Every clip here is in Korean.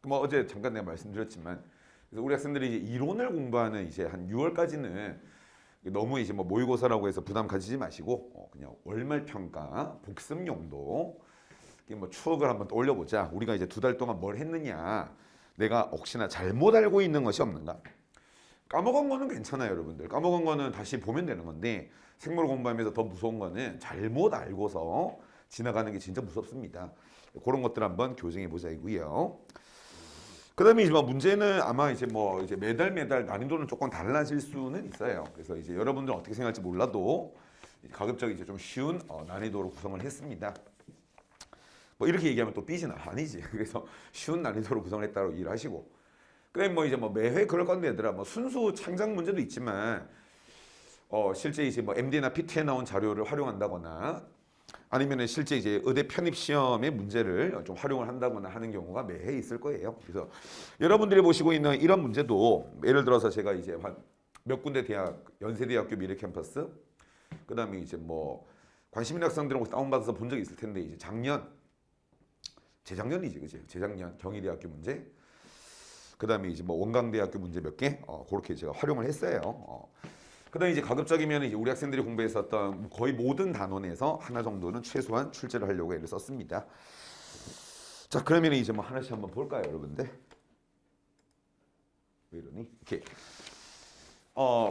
뭐 어제 잠깐 내가 말씀드렸지만 그래서 우리 학생들이 이제 이론을 공부하는 이제 한 6월까지는 너무 이제 뭐 모의고사라고 해서 부담 가지지 마시고 그냥 월말 평가 복습 용도 뭐 추억을 한번 떠올려 보자. 우리가 이제 2달 동안 뭘 했느냐. 내가 혹시나 잘못 알고 있는 것이 없는가. 까먹은 거는 괜찮아요, 여러분들. 까먹은 거는 다시 보면 되는 건데 생물 공부하면서 더 무서운 거는 잘못 알고서 지나가는 게 진짜 무섭습니다. 그런 것들 한번 교정해 보자이고요. 그다음에 이제 뭐 문제는 아마 이제 뭐 이제 매달 난이도는 조금 달라질 수는 있어요. 그래서 이제 여러분들은 어떻게 생각할지 몰라도 가급적 이제 좀 쉬운 난이도로 구성을 했습니다. 뭐 이렇게 얘기하면 또 삐지나 아니지. 그래서 쉬운 난이도로 구성을 했다고 일하시고. 그다음에 뭐 이제 뭐 매회 그럴 건데 얘들아 뭐 순수 창작 문제도 있지만 실제 이제 뭐 MD나 PT에 나온 자료를 활용한다거나 아니면 실제 이제 의대 편입 시험의 문제를 좀 활용을 한다거나 하는 경우가 매해 있을 거예요. 그래서 여러분들이 보시고 있는 이런 문제도 예를 들어서 제가 이제 한 몇 군데 대학, 연세대학교 미래 캠퍼스, 그다음에 이제 뭐 관심 있는 학생들하고 다운받아서 본 적이 있을 텐데 이제 재작년이지, 그지? 재작년 경희대학교 문제, 그다음에 이제 뭐 원광대학교 문제 몇 개, 그렇게 제가 활용을 했어요. 그다음에 이제 가급적이면 이제 우리 학생들이 공부했었던 거의 모든 단원에서 하나 정도는 최소한 출제를 하려고 애를 썼습니다. 자, 그러면 이제 뭐 하나씩 한번 볼까요, 여러분들? 왜 이러니? 이렇게.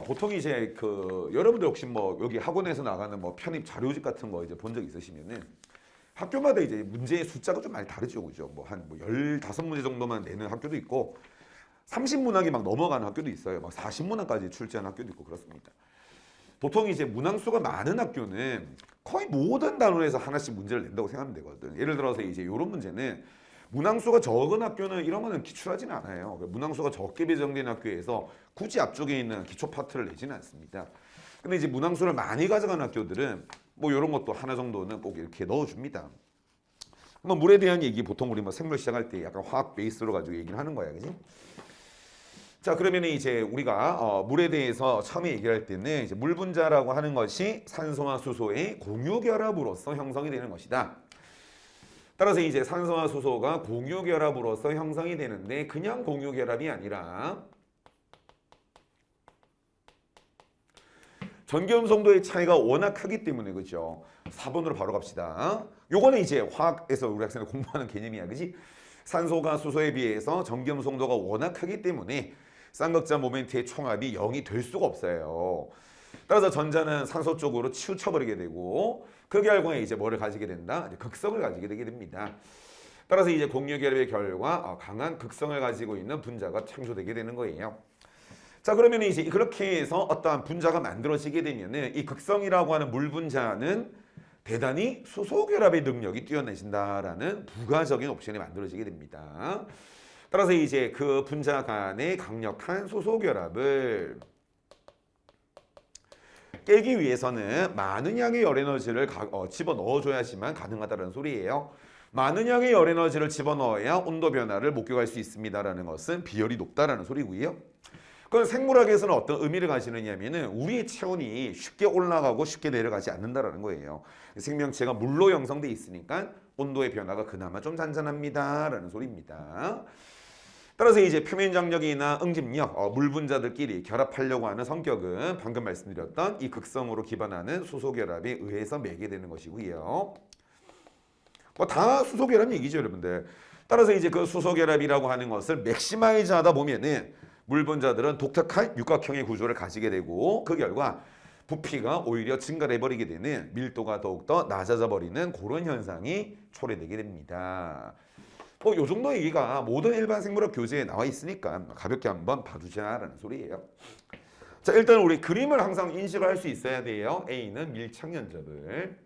보통 이제 그 여러분들 혹시 뭐 여기 학원에서 나가는 뭐 편입 자료집 같은 거 이제 본 적 있으시면은 학교마다 이제 문제의 숫자가 좀 많이 다르죠, 그죠? 뭐 한 뭐 15문제 정도만 내는 학교도 있고 30문항이 막 넘어가는 학교도 있어요. 막 40문항까지 출제하는 학교도 있고 그렇습니다. 보통 이제 문항수가 많은 학교는 거의 모든 단원에서 하나씩 문제를 낸다고 생각하면 되거든. 예를 들어서 이제 이런 문제는 문항수가 적은 학교는 이런 거는 기출하지는 않아요. 문항수가 적게 배정된 학교에서 굳이 앞쪽에 있는 기초 파트를 내지는 않습니다. 근데 이제 문항수를 많이 가져가는 학교들은 뭐 이런 것도 하나 정도는 꼭 이렇게 넣어줍니다. 뭐 물에 대한 얘기 보통 우리 뭐 생물 시작할 때 약간 화학 베이스로 가지고 얘기를 하는 거야, 그지? 자, 그러면 이제 우리가 물에 대해서 처음에 얘기할 때는 이제 물 분자라고 하는 것이 산소와 수소의 공유 결합으로서 형성이 되는 것이다. 따라서 이제 산소와 수소가 공유 결합으로서 형성이 되는데 그냥 공유 결합이 아니라 전기음성도의 차이가 워낙 크기 때문에 그죠? 4번으로 바로 갑시다. 요거는 이제 화학에서 우리 학생들 공부하는 개념이야, 그지? 산소가 수소에 비해서 전기음성도가 워낙 크기 때문에 쌍극자 모멘트의 총합이 0이 될 수가 없어요. 따라서 전자는 산소 쪽으로 치우쳐버리게 되고 그 결과에 이제 뭐를 가지게 된다? 이제 극성을 가지게 되게 됩니다. 따라서 이제 공유 결합의 결과 강한 극성을 가지고 있는 분자가 창조되게 되는 거예요. 자, 그러면 이제 그렇게 해서 어떠한 분자가 만들어지게 되면은 이 극성이라고 하는 물 분자는 대단히 수소 결합의 능력이 뛰어나진다라는 부가적인 옵션이 만들어지게 됩니다. 따라서 이제 그 분자 간의 강력한 수소 결합을 깨기 위해서는 많은 양의 열 에너지를 집어넣어줘야지만 가능하다는 소리예요. 많은 양의 열 에너지를 집어넣어야 온도 변화를 목격할 수 있습니다라는 것은 비열이 높다라는 소리고요. 그건 생물학에서는 어떤 의미를 가지느냐면은 우리의 체온이 쉽게 올라가고 쉽게 내려가지 않는다라는 거예요. 생명체가 물로 형성돼 있으니까 온도의 변화가 그나마 좀 잔잔합니다라는 소리입니다. 따라서 이제 표면 장력이나 응집력, 물 분자들끼리 결합하려고 하는 성격은 방금 말씀드렸던 이 극성으로 기반하는 수소 결합에 의해서 매게 되는 것이고요. 뭐 다 수소 결합 얘기죠, 여러분들. 따라서 이제 그 수소 결합이라고 하는 것을 맥시마이즈 하다 보면은 물 분자들은 독특한 육각형의 구조를 가지게 되고 그 결과 부피가 오히려 증가를 해버리게 되는 밀도가 더욱더 낮아져 버리는 그런 현상이 초래되게 됩니다. 뭐 요 정도 얘기가 모든 일반 생물학 교재에 나와 있으니까 가볍게 한번 봐두자라는 소리예요. 자, 일단 우리 그림을 항상 인식을 할 수 있어야 돼요. A는 밀착 면접을,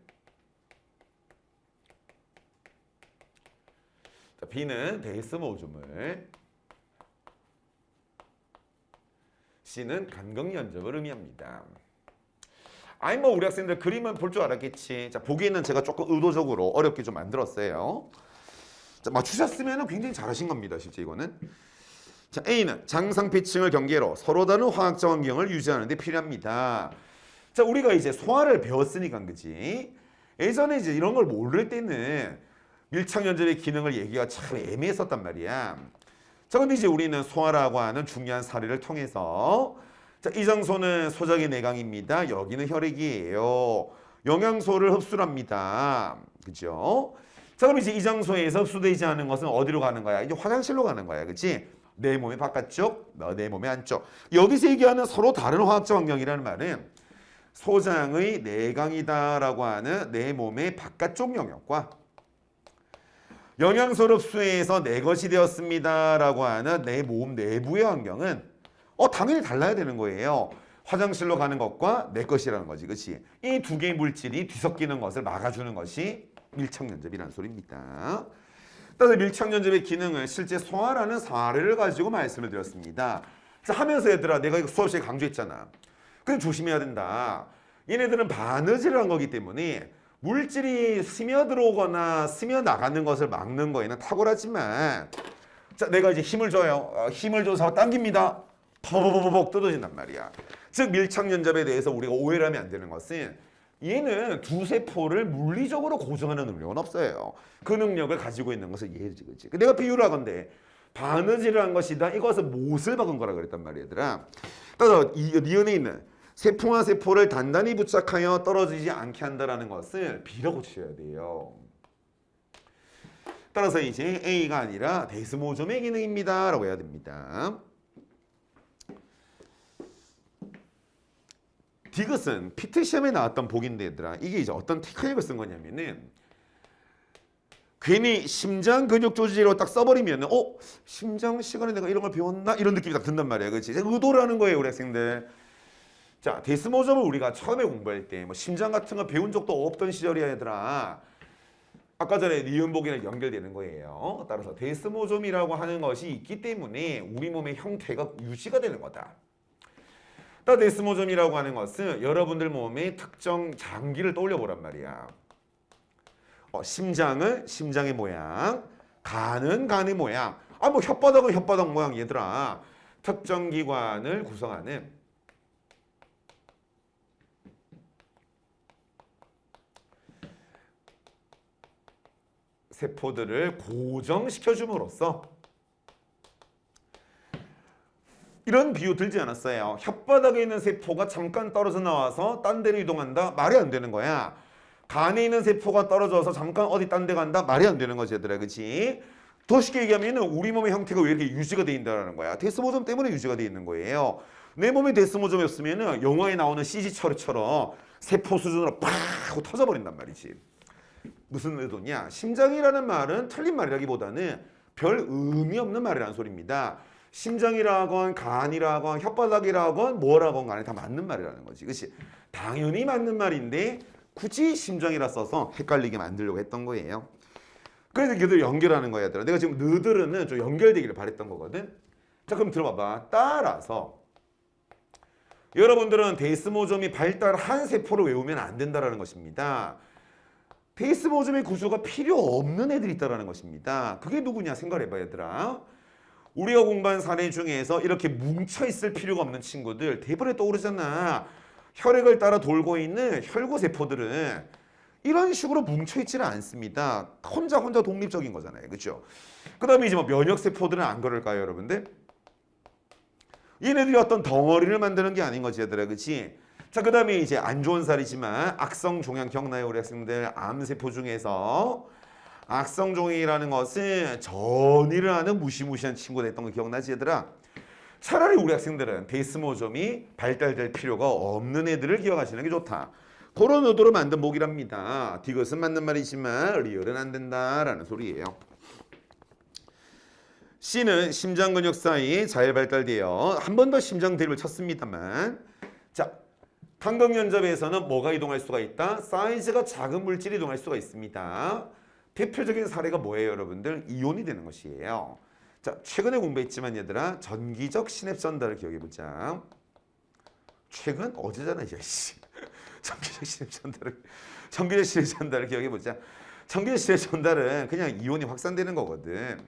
자, B는 베이스 모듈을, C는 간극 면접을 의미합니다. 아니 뭐 우리 학생들 그림은 볼 줄 알았겠지. 자, 보기에는 제가 조금 의도적으로 어렵게 좀 만들었어요. 자, 맞추셨으면 굉장히 잘하신 겁니다. 실제 이거는. 자, A는 장상피층을 경계로 서로 다른 화학적 환경을 유지하는 데 필요합니다. 자, 우리가 이제 소화를 배웠으니까 그지? 예전에 이제 이런 걸 모를 때는 밀착 면접의 기능을 얘기가 참 애매했었단 말이야. 자, 근데 이제 우리는 소화라고 하는 중요한 사례를 통해서 자, 이 장소는 소작의 내강입니다. 여기는 혈액이에요. 영양소를 흡수합니다. 그죠? 자, 그럼 이제 이 장소에서 흡수되지 않은 것은 어디로 가는 거야? 이제 화장실로 가는 거야. 그치? 내 몸의 바깥쪽, 내 몸의 안쪽. 여기서 얘기하는 서로 다른 화학적 환경이라는 말은 소장의 내강이다라고 하는 내 몸의 바깥쪽 영역과 영양소를 흡수해서 내 것이 되었습니다라고 하는 내 몸 내부의 환경은 당연히 달라야 되는 거예요. 화장실로 가는 것과 내 것이라는 거지. 그렇지? 이 두 개의 물질이 뒤섞이는 것을 막아주는 것이 밀착연접이라는 소리입니다. 따라서 밀착연접의 기능은 실제 소화라는 사례를 가지고 말씀을 드렸습니다. 자, 하면서 얘들아 내가 이거 수업 시간에 강조했잖아. 근데 조심해야 된다. 얘네들은 바느질을 한 거기 때문에 물질이 스며들어오거나 스며나가는 것을 막는 거에는 탁월하지만 자, 내가 이제 힘을 줘요. 힘을 줘서 당깁니다. 버벅버벅 뜯어진단 말이야. 즉 밀착연접에 대해서 우리가 오해를 하면 안 되는 것은 얘는 두 세포를 물리적으로 고정하는 능력은 없어요. 그 능력을 가지고 있는 것을 얘지, 그렇지? 내가 비유를 하건데 바느질을 한 것이다. 이것은 못을 박은 거라 그랬단 말이야, 얘들아. 따라서 이 안에 있는 세포와 세포를 단단히 부착하여 떨어지지 않게 한다는 것을 B로 고쳐야 돼요. 따라서 이제 A가 아니라 데스모점의 기능입니다 라고 해야 됩니다. 디귿은 피트 시험에 나왔던 복인데 얘들아 이게 이제 어떤 테크닉을 쓴 거냐면은 괜히 심장 근육 조직으로 딱 써버리면은 심장 시간에 내가 이런 걸 배웠나? 이런 느낌이 딱 든단 말이야. 그렇지? 의도를 하는 거예요 우리 학생들. 자, 데스모점을 우리가 처음에 공부할 때 뭐 심장 같은 거 배운 적도 없던 시절이야 얘들아. 아까 전에 니은복이랑 연결되는 거예요. 따라서 데스모점이라고 하는 것이 있기 때문에 우리 몸의 형태가 유지가 되는 거다. 따라 데스모점이라고 하는 것은 여러분들 몸의 특정 장기를 떠올려 보란 말이야. 심장은 심장의 모양, 간은 간의 모양, 뭐 혓바닥은 혓바닥 모양 얘들아. 특정 기관을 구성하는 세포들을 고정시켜줌으로써 이런 비유 들지 않았어요. 혓바닥에 있는 세포가 잠깐 떨어져 나와서 딴 데로 이동한다? 말이 안 되는 거야. 간에 있는 세포가 떨어져서 잠깐 어디 딴 데 간다? 말이 안 되는 거지 얘들아. 그치? 더 쉽게 얘기하면 우리 몸의 형태가 왜 이렇게 유지가 돼 있다는 거야. 데스모점 때문에 유지가 돼 있는 거예요. 내 몸에 데스모점이었으면 영화에 나오는 CG처럼 세포 수준으로 팍 하고 터져버린단 말이지. 무슨 의도냐? 심장이라는 말은 틀린 말이라기보다는 별 의미 없는 말이라는 소리입니다. 심장이라건 간이라건 혓바닥이라건 뭐라건 간에 다 맞는 말이라는 거지. 그렇지? 당연히 맞는 말인데 굳이 심장이라 써서 헷갈리게 만들려고 했던 거예요. 그래서 걔들 연결하는 거야. 얘들아. 내가 지금 너들은 좀 연결되기를 바랬던 거거든. 자, 그럼 들어봐봐. 따라서 여러분들은 데스모점이 발달한 세포를 외우면 안 된다는 것입니다. 데스모점의 구조가 필요 없는 애들이 있다는 것입니다. 그게 누구냐 생각해봐 얘들아. 우리가 공부한 사례 중에서 이렇게 뭉쳐있을 필요가 없는 친구들 대부분 떠오르잖아. 혈액을 따라 돌고 있는 혈구세포들은 이런 식으로 뭉쳐있지는 않습니다. 혼자 독립적인 거잖아요. 그렇죠? 그 다음에 이제 뭐 면역세포들은 안 그럴까요 여러분들? 얘네들이 어떤 덩어리를 만드는 게 아닌 거지 얘들아. 그렇지? 자, 그 다음에 이제 안 좋은 살이지만 악성종양 기억나요 우리 학생들? 암세포 중에서 악성종양이라는 것은 전이를 하는 무시무시한 친구가 됐던 거 기억나지 얘들아? 차라리 우리 학생들은 데스모점이 발달될 필요가 없는 애들을 기억하시는 게 좋다. 그런 의도로 만든 목이랍니다. 디귿은 맞는 말이지만 리얼은 안 된다라는 소리예요. C는 심장 근육 사이 잘 발달되어 한 번 더 심장 드립을 쳤습니다만 자, 탄광연접에서는 뭐가 이동할 수가 있다? 사이즈가 작은 물질이 이동할 수가 있습니다. 대표적인 사례가 뭐예요 여러분들? 이온이 되는 것이에요. 자, 최근에 공부했지만 얘들아 전기적 신입 전달을 기억해보자. 최근? 어제잖아 이제. 전기적 신입 전달을 기억해보자. 전기적 신입 전달은 그냥 이온이 확산되는 거거든.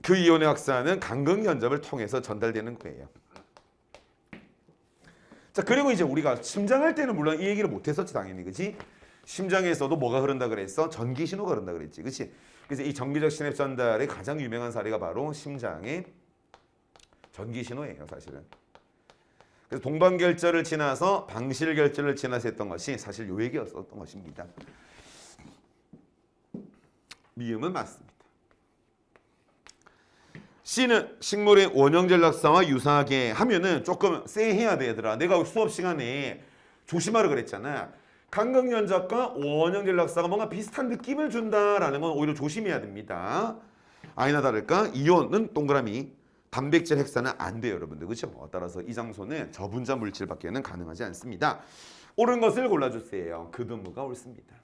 그 이온의 확산은 간극연접을 통해서 전달되는 거예요. 자, 그리고 이제 우리가 심장할 때는 물론 이 얘기를 못했었지 당연히. 그지? 심장에서도 뭐가 흐른다 그랬어? 전기 신호가 흐른다 그랬지, 그렇지? 그래서 이 전기적 신엽 전달의 가장 유명한 사례가 바로 심장의 전기 신호예요, 사실은. 그래서 동방결절을 지나서 방실결절을 지나서 했던 것이 사실 요 얘기였었던 것입니다. 미음은 맞습니다. C는 식물의 원형전락사와 유사하게 하면은 조금 쎄해야 돼, 얘들아. 내가 수업 시간에 조심하라 그랬잖아. 강강연작과 원형전락사가 뭔가 비슷한 느낌을 준다라는 건 오히려 조심해야 됩니다. 아니나 다를까 이온은 동그라미, 단백질 핵산은 안 돼요, 여러분들. 그렇죠? 따라서 이 장소는 저분자 물질밖에는 가능하지 않습니다. 옳은 것을 골라주세요. 그드무가 옳습니다.